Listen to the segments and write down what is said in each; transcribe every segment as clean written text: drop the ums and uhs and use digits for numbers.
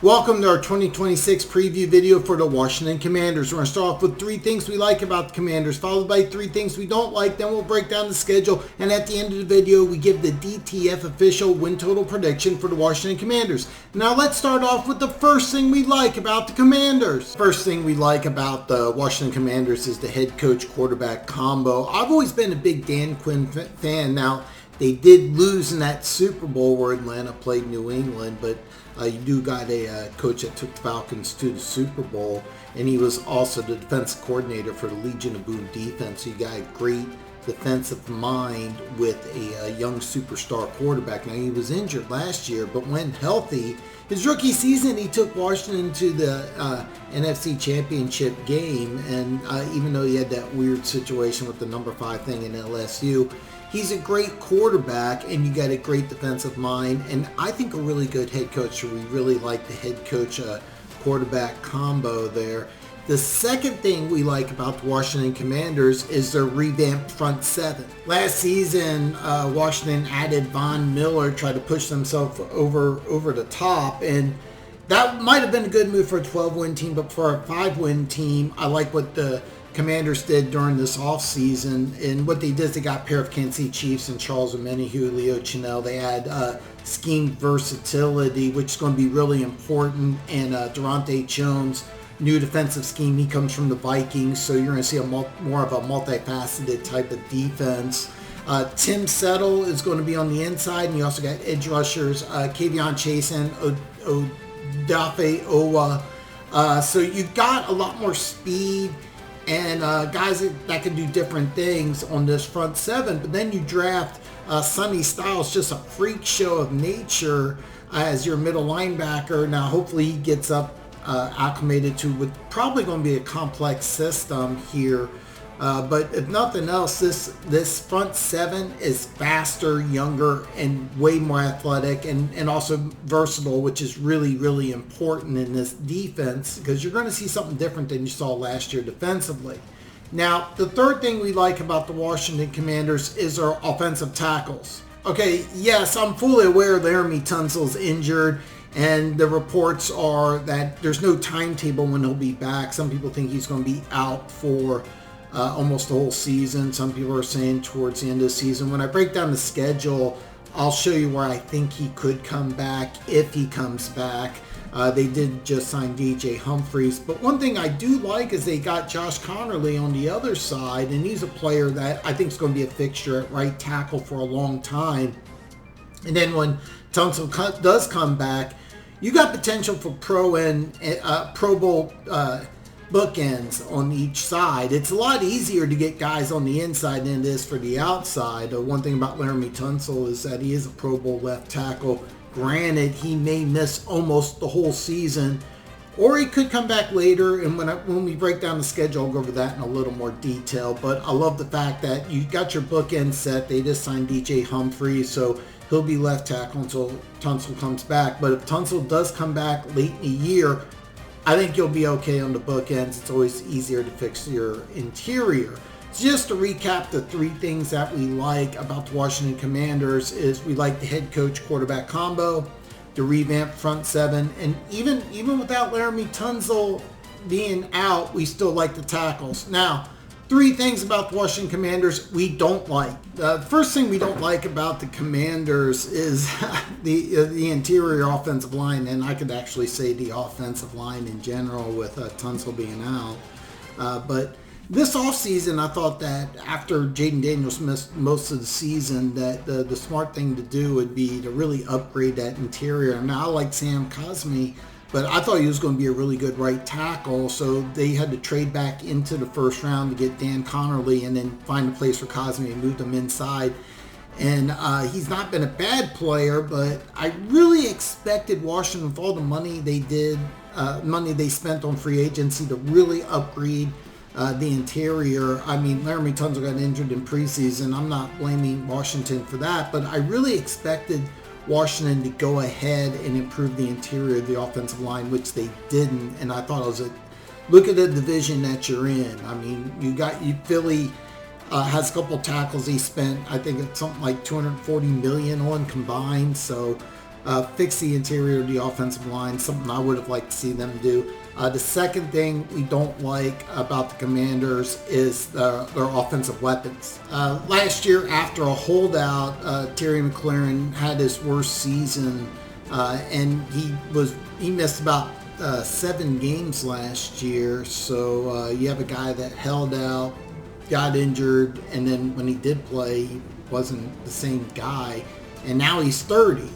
Welcome to our 2026 preview video for the Washington Commanders. We're going to start off with 3 things we like about the Commanders, followed by 3 things we don't like. Then we'll break down the schedule, and at the end of the video, we give the DTF official win total prediction for the Washington Commanders. Now let's start off with the first thing we like about the Commanders. First thing we like about the Washington Commanders is the head coach quarterback combo. I've always been a big Dan Quinn fan. Now, they did lose in that Super Bowl where Atlanta played New England, but you do got a coach that took the Falcons to the Super Bowl, and he was also the defensive coordinator for the Legion of Boom defense. So you got a great defensive mind with a young superstar quarterback. Now, he was injured last year, but when healthy, his rookie season, he took Washington to the NFC Championship game, and even though he had that weird situation with the number 5 thing in LSU, he's a great quarterback, and you got a great defensive mind, and I think a really good head coach. So we really like the head coach quarterback combo there. The second thing we like about the Washington Commanders is their revamped front 7. Last season, Washington added Von Miller, tried to push themselves over the top, and that might have been a good move for a 12-win team, but for a 5-win team, I like what the Commanders did during this offseason, and what they did is they got a pair of Kansas City Chiefs and Charles Omenihu, Leo Chenal. They had scheme versatility, which is going to be really important, and Durante Jones, new defensive scheme. He comes from the Vikings, so you're going to see more of a multifaceted type of defense. Tim Settle is going to be on the inside, and you also got edge rushers, Kavion Chase and Odafe Owa. So you've got a lot more speed and guys that can do different things on this front 7. But then you draft Sonny Styles, just a freak show of nature, as your middle linebacker. Now, hopefully he gets up acclimated to what probably going to be a complex system here. But if nothing else, this front 7 is faster, younger, and way more athletic, and also versatile, which is really, really important in this defense, because you're going to see something different than you saw last year defensively. Now, the third thing we like about the Washington Commanders is our offensive tackles. Okay, yes, I'm fully aware Laremy Tunsil's injured, and the reports are that there's no timetable when he'll be back. Some people think he's going to be out for almost the whole season. Some people are saying towards the end of the season. When I break down the schedule, I'll show you where I think he could come back if he comes back. They did just sign DJ Humphries. But one thing I do like is they got Josh Conerly on the other side, and he's a player that I think is going to be a fixture at right tackle for a long time. And then when Tunsil does come back, you got potential for Pro Bowl bookends on each side. It's a lot easier to get guys on the inside than it is for the outside. One thing about Laremy Tunsil is that he is a Pro Bowl left tackle. Granted, he may miss almost the whole season, or he could come back later, and when we break down the schedule, I'll go over that in a little more detail. But I love the fact that you got your bookend set. They just signed DJ Humphries, so he'll be left tackle until Tunsil comes back. But if Tunsil does come back late in the year, I think you'll be okay on the bookends. It's always easier to fix your interior. Just to recap the 3 things that we like about the Washington Commanders is we like the head coach quarterback combo, the revamped front 7, and even without Laremy Tunsil being out, we still like the tackles. Now, 3 things about the Washington Commanders we don't like. The first thing we don't like about the Commanders is the interior offensive line, and I could actually say the offensive line in general with Tunsil being out. But this offseason, I thought that after Jaden Daniels missed most of the season, that the smart thing to do would be to really upgrade that interior. Now, I like Sam Cosmi, but I thought he was going to be a really good right tackle, so they had to trade back into the first round to get Dan Conerly and then find a place for Cosmi and move them inside. And he's not been a bad player, but I really expected Washington, with all the money they spent on free agency, to really upgrade the interior. I mean, Laremy Tunsil got injured in preseason. I'm not blaming Washington for that, but I really expected Washington to go ahead and improve the interior of the offensive line, which they didn't. And I thought it was look at the division that you're in. I mean, Philly has a couple tackles he spent, I think it's something like $240 million on combined. So fix the interior of the offensive line, something I would have liked to see them do. The second thing we don't like about the Commanders is their offensive weapons. Last year, after a holdout, Terry McLaurin had his worst season, and he missed about 7 games last year. So you have a guy that held out, got injured, and then when he did play, he wasn't the same guy. And now he's 30.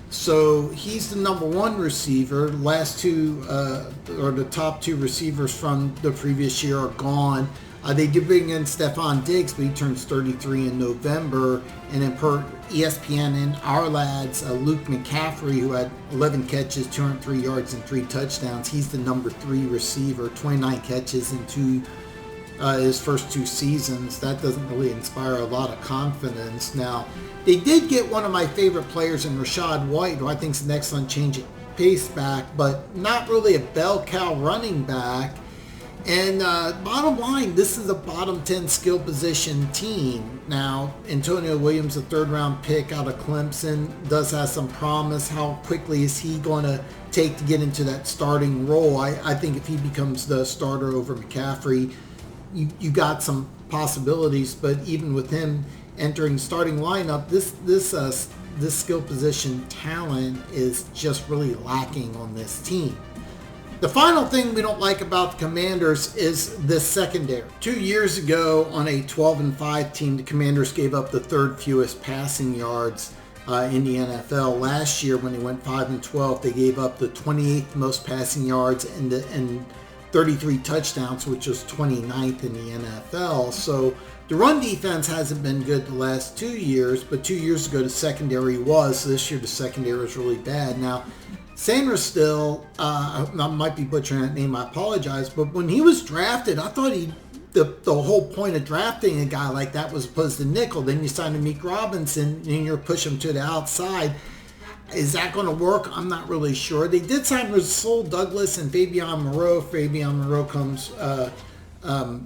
So he's the number 1 receiver. The last two, or the top 2 receivers from the previous year are gone. They did bring in Stephon Diggs, but he turns 33 in November. And then per ESPN and our lads, Luke McCaffrey, who had 11 catches, 203 yards, and 3 touchdowns. He's the number 3 receiver, 29 catches in his first 2 seasons. That doesn't really inspire a lot of confidence. Now, they did get one of my favorite players in Rachaad White, who I think is an excellent change of pace back, but not really a bell cow running back. And bottom line, this is a bottom 10 skill position team. Now, Antonio Williams, a 3rd round pick out of Clemson, does have some promise. How quickly is he going to take to get into that starting role? I think if he becomes the starter over McCaffrey, you got some possibilities, but even with him entering starting lineup, this skill position talent is just really lacking on this team. The final thing we don't like about the Commanders is the secondary. 2 years ago on a 12-5 team, the Commanders gave up the 3rd fewest passing yards in the NFL. Last year when they went 5-12, they gave up the 28th most passing yards and 33 touchdowns, which was 29th in the NFL. So the run defense hasn't been good the last 2 years, but 2 years ago the secondary was. So this year the secondary is really bad. Now, Sainristil, I might be butchering that name, I apologize, but when he was drafted, I thought the whole point of drafting a guy like that was opposed to nickel. Then you sign Amik Robinson and you're pushing him to the outside. Is that going to work? I'm not really sure. They did sign Rasul Douglas and Fabian Moreau. Fabian Moreau comes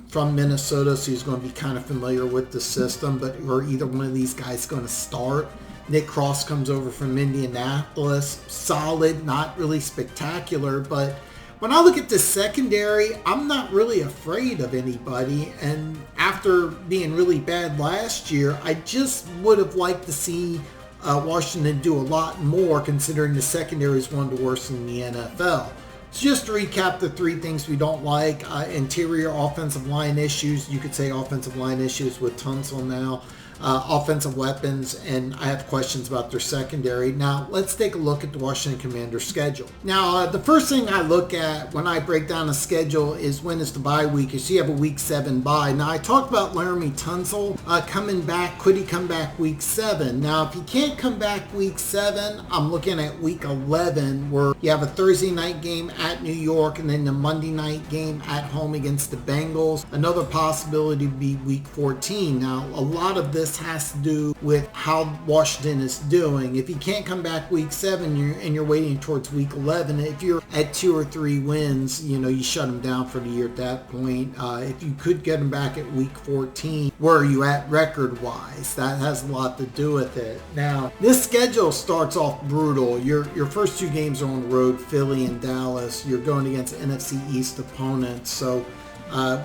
from Minnesota, so he's going to be kind of familiar with the system, but are either one of these guys going to start? Nick Cross comes over from Indianapolis. Solid, not really spectacular, but when I look at the secondary, I'm not really afraid of anybody. And after being really bad last year, I just would have liked to see Washington do a lot more, considering the secondary is one of the worst in the NFL. So just to recap the 3 things we don't like: interior offensive line issues. You could say offensive line issues with Tunsil now. Offensive weapons, and I have questions about their secondary. Now, let's take a look at the Washington Commanders schedule. Now, the first thing I look at when I break down a schedule is when is the bye week. You see, you have a week 7 bye. Now, I talked about Laremy Tunsil coming back. Could he come back week 7? Now, if he can't come back week 7, I'm looking at week 11, where you have a Thursday night game at New York and then the Monday night game at home against the Bengals. Another possibility would be week 14. Now, a lot of this has to do with how Washington is doing. If he can't come back week 7 and you're waiting towards week 11, if you're at 2 or 3 wins, you shut him down for the year at that point. If you could get him back at week 14, where are you at record-wise? That has a lot to do with it. Now, this schedule starts off brutal. Your first 2 games are on the road, Philly and Dallas. You're going against NFC East opponents. So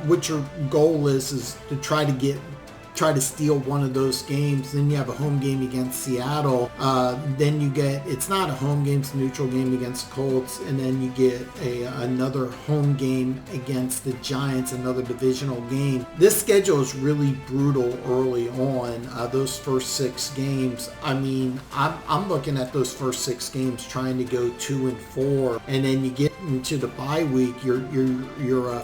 what your goal is to try to steal one of those games. Then you have a home game against Seattle. Then you get, it's not a home game, it's a neutral game against Colts. And then you get another home game against the Giants, another divisional game. This schedule is really brutal early on. Those first 6 games, I mean, I'm looking at those first 6 games trying to go 2-4. And then you get into the bye week, your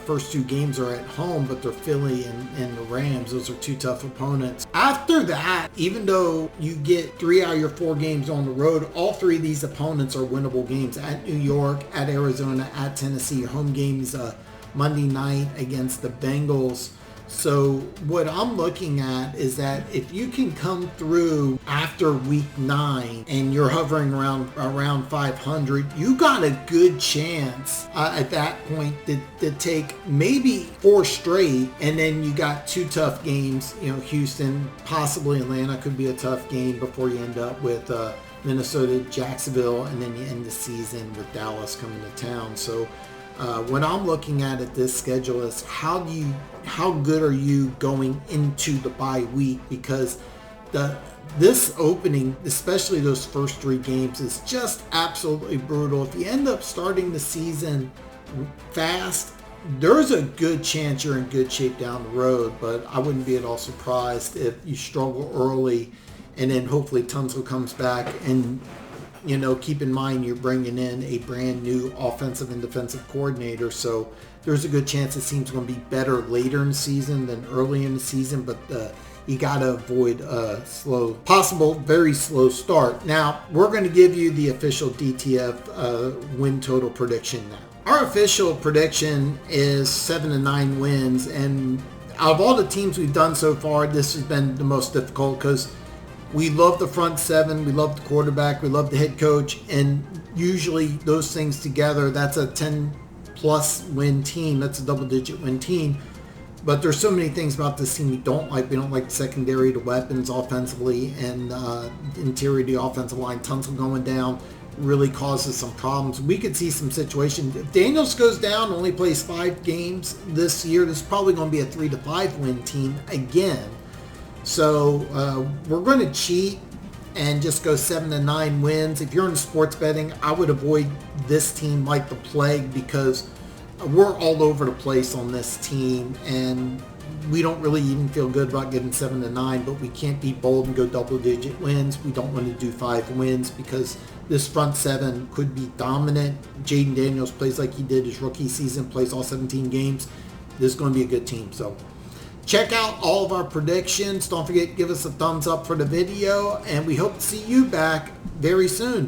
first 2 games are at home, but they're Philly and the Rams. Those are 2 tough opponents. After that, even though you get 3 out of your 4 games on the road, all 3 of these opponents are winnable games: at New York, at Arizona, at Tennessee. Your home games Monday night against the Bengals. So what I'm looking at is that if you can come through after week 9 and you're hovering around 500, you got a good chance at that point to take maybe 4 straight, and then you got 2 tough games. Houston, possibly Atlanta could be a tough game before you end up with Minnesota, Jacksonville, and then you end the season with Dallas coming to town. So when I'm looking at this schedule is how good are you going into the bye week, because this opening, especially those first 3 games, is just absolutely brutal. If you end up starting the season fast, there's a good chance you're in good shape down the road, but I wouldn't be at all surprised if you struggle early and then hopefully Tunsil comes back. And keep in mind you're bringing in a brand new offensive and defensive coordinator, so there's a good chance it seems going to be better later in the season than early in the season, but you got to avoid a very slow start. Now, we're going to give you the official DTF win total prediction now. Our official prediction is 7-9 wins, and out of all the teams we've done so far, this has been the most difficult because we love the front 7, we love the quarterback, we love the head coach, and usually those things together, that's a 10-plus win team, that's a double-digit win team. But there's so many things about this team we don't like. We don't like the secondary, the weapons offensively, and interior of the offensive line. Tunsil going down really causes some problems. We could see some situations. If Daniels goes down, only plays 5 games this year, this is probably going to be a 3-5 win team again. So we're going to cheat and just go 7-9 wins. If you're in sports betting, I would avoid this team like the plague, because we're all over the place on this team, and we don't really even feel good about getting 7-9, but we can't be bold and go double-digit wins. We don't want to do 5 wins because this front 7 could be dominant. Jayden Daniels plays like he did his rookie season, plays all 17 games. This is going to be a good team. So check out all of our predictions. Don't forget to give us a thumbs up for the video, and we hope to see you back very soon.